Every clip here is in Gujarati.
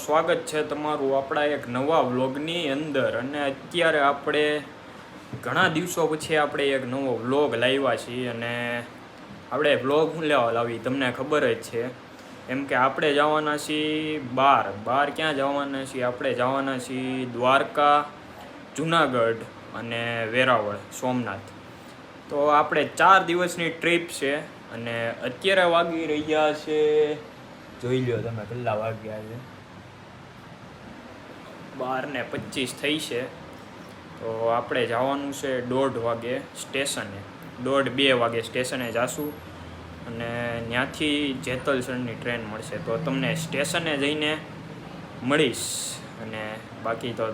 સ્વાગત છે તમારું આપણા એક નવા વ્લોગની અંદર. અને અત્યારે આપણે ઘણા દિવસો પછી આપણે એક નવો વ્લોગ લાવ્યા છીએ. અને આપણે વ્લોગ શું લેવા લાવી તમને ખબર જ છે, એમ કે આપણે જવાના છીએ બહાર ક્યાં જવાના છીએ? આપણે જવાના છીએ દ્વારકા, જુનાગઢ અને વેરાવળ, સોમનાથ. તો આપણે 4 દિવસની ટ્રીપ છે. અને અત્યારે વાગી રહ્યા છે, જોઈ લો તમે કેટલા વાગ્યા છે, 12:25 થઈ છે. તો આપણે જવાનું છે 1:30 વાગે સ્ટેશને, 1:30-2 વાગે સ્ટેશને જાશું. અને ત્યાંથી જેતલસરની ટ્રેન મળશે, તો તમને સ્ટેશને જઈને મળીશ. અને બાકી તો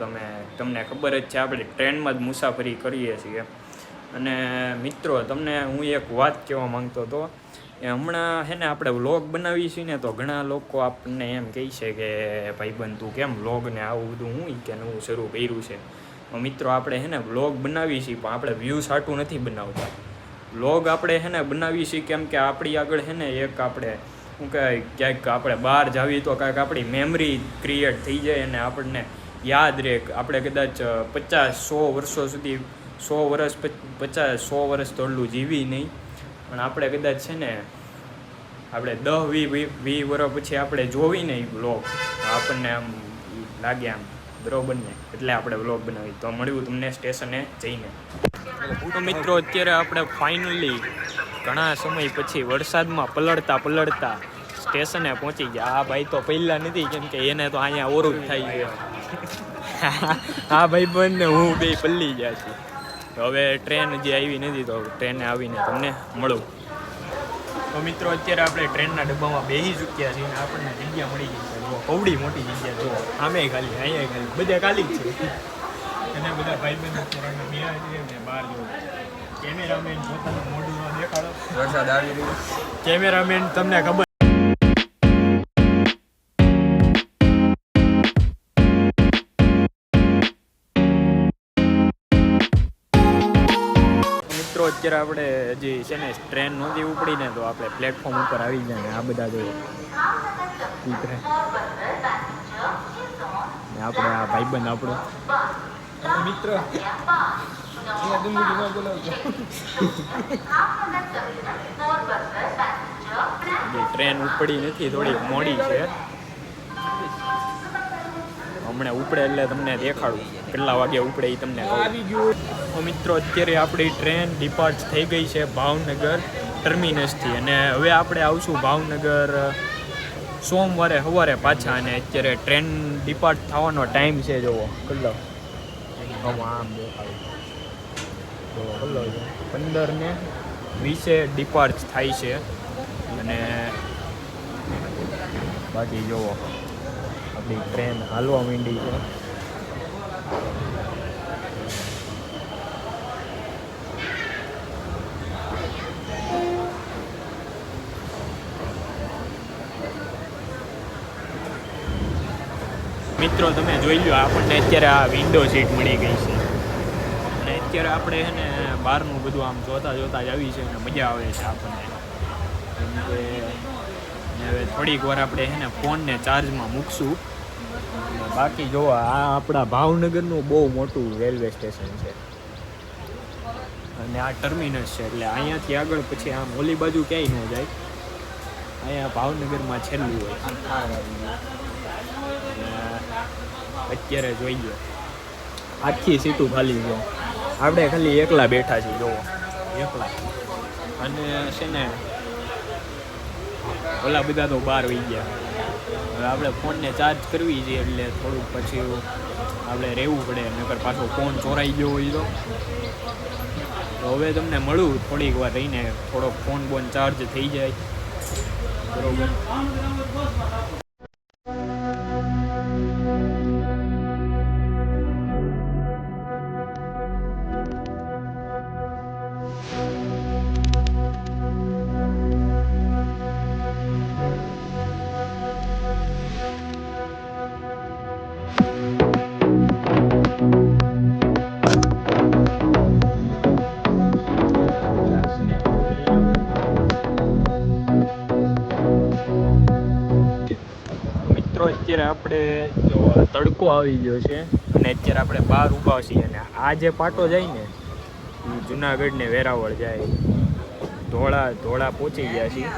તમને ખબર જ છે, આપણે ટ્રેનમાં જ મુસાફરી કરીએ છીએ. અને મિત્રો, તમને હું એક વાત કહેવા માંગતો હતો. એ હમણાં છે ને આપણે વ્લોગ બનાવીએ છીએ ને, તો ઘણા લોકો આપણને એમ કહે છે કે ભાઈબંધ તું કેમ વ્લોગને આવું બધું હું કે નવું શરૂ કર્યું છે. મિત્રો, આપણે છે ને વ્લોગ બનાવીએ છીએ, પણ આપણે વ્યૂઝ હાટું નથી બનાવતા. વ્લોગ આપણે છે ને બનાવીએ છીએ કેમ કે આપણી આગળ છે ને એક આપણે શું કહેવાય, ક્યાંક આપણે બહાર જાવી તો કાંઈક આપણી મેમરી ક્રિએટ થઈ જાય અને આપણને યાદ રહે. આપણે કદાચ 50-100 વર્ષો સુધી 100 વર્ષ તો એટલું જીવી નહીં, પણ આપણે કદાચ છે ને આપણે 10-20 વર્ષ પછી આપણે જોવી નહીં વ્લોગ, આપણને આમ લાગે આમ બરોબર ને, એટલે આપણે વ્લોગ બનાવી. તો મળ્યું તમને સ્ટેશને જઈને. તો મિત્રો, અત્યારે આપણે ફાઇનલી ઘણા સમય પછી વરસાદમાં પલળતા સ્ટેશને પહોંચી ગયા. આ ભાઈ તો પહેલા નથી, કેમ કે એને તો અહીંયા ઓરું જ થઈ ગયું. આ ભાઈબંધ ને હું બે પલ્લી ગયા છીએ. હવે ટ્રેન હજી આવી નથી, તો ટ્રેને આવીને તમને મળું. તો મિત્રો, અત્યારે આપણે ટ્રેનના ડબ્બામાં બેસી ચૂક્યા છીએ અને આપણને જગ્યા મળી ગઈ છે. કવડી મોટી જગ્યા જુઓ, આમે ખાલી, અહીંયા ખાલી, બધે ખાલી જ છે. અને બધા ભાઈબંધો ત્રણે બેહા છે ને બહાર જુઓ. કેમેરામેન પોતાનું મોઢું ન દેખાડો, વરસાદ આવી રહ્યો. કેમેરામેન તમને ખબર મિત્રો, અત્યારે આપણે હજી છે ને ટ્રેન નહોતી ઉપડીને, તો આપણે પ્લેટફોર્મ ઉપર આવી જાય ને આ બધા જો ને આપણે આ ભાઈબંધ આપણો મિત્ર ટ્રેન ઉપડી નથી, થોડી મોડી છે. હમણાં ઉપડે એટલે તમને દેખાડું કેટલા વાગે ઉપડે એ તમને આવી ગયું. તો મિત્રો, અત્યારે આપણી ટ્રેન ડિપાર્ટ થઈ ગઈ છે ભાવનગર ટર્મિનસથી. અને હવે આપણે આવશું ભાવનગર સોમવારે સવારે પાછા. અને અત્યારે ટ્રેન ડિપાર્ટ થવાનો ટાઈમ છે, જુઓ કેટલો આમ દેખાડું, જુઓ કેટલો 15:20 ડિપાર્ટ થાય છે. અને બાકી જુઓ આપણી ટ્રેન હાલવા માંડી છે. મિત્રો, તમે જોઈ લો, આપણને અત્યારે આ વિન્ડો સીટ મળી ગઈ છે. અને અત્યારે આપણે છે ને બહારનું બધું આમ જોતા જ આવી છે અને મજા આવે છે આપણને. કેમ કે હવે થોડીક વાર આપણે છે ને ફોનને ચાર્જમાં મૂકશું. બાકી જો આ આપણા ભાવનગરનું બહુ મોટું રેલવે સ્ટેશન છે અને આ ટર્મિનસ છે, એટલે અહીંયાથી આગળ પછી આમ ઓલી બાજુ ક્યાંય ન જાય. અહીંયા ભાવનગરમાં છેલ્લું હોય. અત્યારે જોઈએ આખી સીટું ખાલી છે, આપણે ખાલી એકલા બેઠા છીએ, જોવો એકલા. અને છે ને ઓલા બધા તો બહાર વહી ગયા. હવે આપણે ફોનને ચાર્જ કરવી છે, એટલે થોડુંક પછી આપણે રહેવું પડે, નકર પાછો ફોન ચોરાઈ ગયો હોય તો હવે તમને મળું થોડીક વાર રહીને, થોડોક ફોન ચાર્જ થઈ જાય બરોબર. અત્યારે આપણે જો તડકો આવી ગયો છે અને અત્યારે આપણે બહાર ઊભા છીએ અને આ જે પાટો જાય ને એ જુનાગઢ ને વેરાવળ જાય. ધોળા પહોંચી ગયા છીએ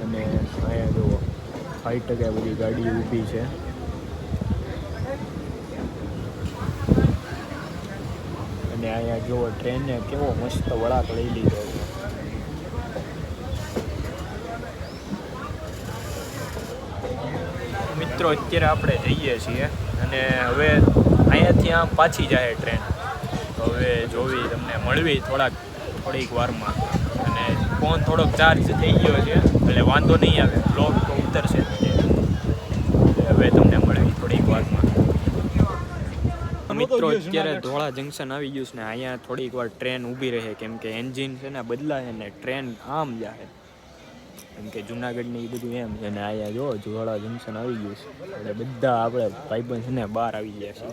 અને અહીંયા જુઓ 5% બધી ગાડી ઊભી છે. અને અહીંયા જુઓ ટ્રેનને કેવો મસ્ત વળાંક લઈ લીધો છે. મિત્રો અત્યારે આપણે જઈએ છીએ અને હવે અહીંયાથી આમ પાછી જાય ટ્રેન. તો હવે જોવી તમને મળવી થોડીક વારમાં. અને ફોન થોડોક ચાર્જ થઈ ગયો છે એટલે વાંધો નહીં આવે, બ્લોગ તો ઉતરશે જ. હવે તમને મળવી થોડીક વારમાં. મિત્રો અત્યારે ધોળા જંકશન આવી ગયું છે ને અહીંયા થોડીક વાર ટ્રેન ઊભી રહે કેમ કે એન્જિન છે ને બદલાય ને ટ્રેન આમ જાય કેમ કે જુનાગઢને એ બધું એમ છે. ને અહીંયા જો ધોળા જંકશન આવી ગયું છે એટલે બધા આપણે ભાઈબંધ છે ને બહાર આવી ગયા છે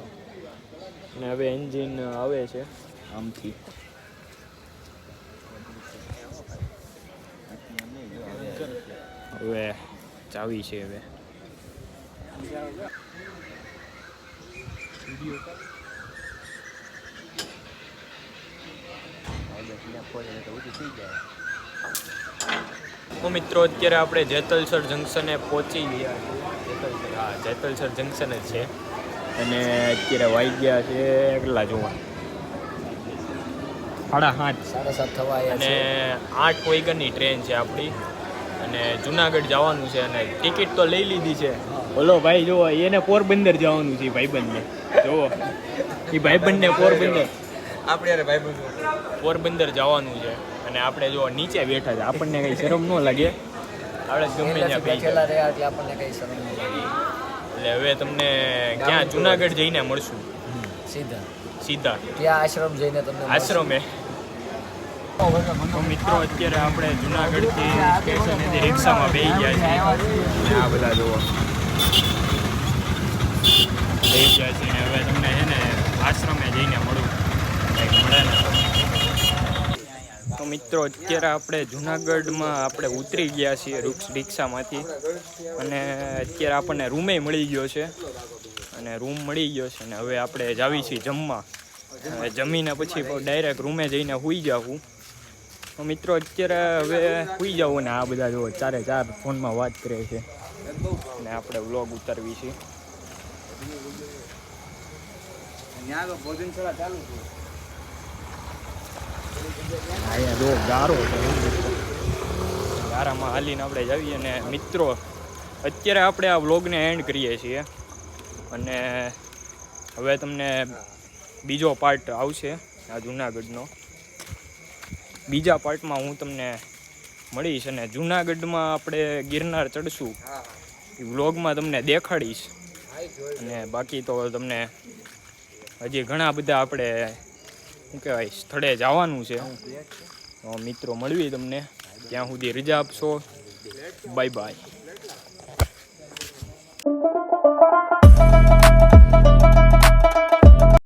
અને હવે એન્જિન આવે છે આમથી. હવે ચાવી છે. હવે મિત્રો અત્યારે આપણે જેતલસર જંકશને પહોંચી ગયા છીએ. જેતલસર જંકશન જ છે અને અત્યારે વાગ્યા છે કેટલા જોવા 7:30 થવા અને 8 વાગ્યાની ટ્રેન છે આપણી અને જુનાગઢ જવાનું છે અને ટિકિટ તો લઈ લીધી છે. બોલો ભાઈ જુઓ એને પોરબંદર જવાનું છે ભાઈબંધને. જુઓ એ ભાઈબંધને પોરબંદર જવાનું છે અને આપણે જો નીચે બેઠા છે આપણને કઈ શરમ ન લાગે. આપણે ગમે ત્યાં બેઠેલા રહ્યા એટલે આપણને કઈ શરમ ન લાગે. એટલે હવે તમને ક્યાં જુનાગઢ જઈને મળશું સીધા ત્યાં આશ્રમ જઈને તમને આશ્રમે. તો મિત્રો અત્યારે આપણે જુનાગઢથી સ્ટેશનેથી રિક્ષામાં બેસી ગયા છીએ. આ બધા જુઓ બેસી ગયા છીએ હવે તમને છે ને આશ્રમે જઈને મળું મળે ને. તો મિત્રો અત્યારે આપણે જુનાગઢમાં આપણે ઉતરી ગયા છીએ રિક્ષામાંથી અને અત્યારે આપણને રૂમે મળી ગયો છે અને રૂમ મળી ગયો છે ને હવે આપણે જાવી છીએ જમવા. જમીને પછી ડાયરેક્ટ રૂમે જઈને સૂઈ જાઉં. તો મિત્રો અત્યારે હવે સૂઈ જાઉં ને આ બધા જો 4 ફોનમાં વાત કરે છે અને આપણે વ્લોગ ઉતારવી છે. અહીંયા જો ગારો છે ગારામાં હાલીને આપણે જાવીએ અને મિત્રો અત્યારે આપણે આ વ્લોગને એન્ડ કરીએ છીએ અને હવે તમને બીજો પાર્ટ આવશે આ જુનાગઢનો. બીજા પાર્ટમાં હું તમને મળીશ અને જુનાગઢમાં આપણે ગિરનાર ચડશું એ વ્લોગમાં તમને દેખાડીશ. અને બાકી તો તમને હજી ઘણા બધા આપણે શું કહેવાય સ્થળે જવાનું છે. તો મિત્રો મળવી તમને ત્યાં સુધી રજા આપશો. Bye bye.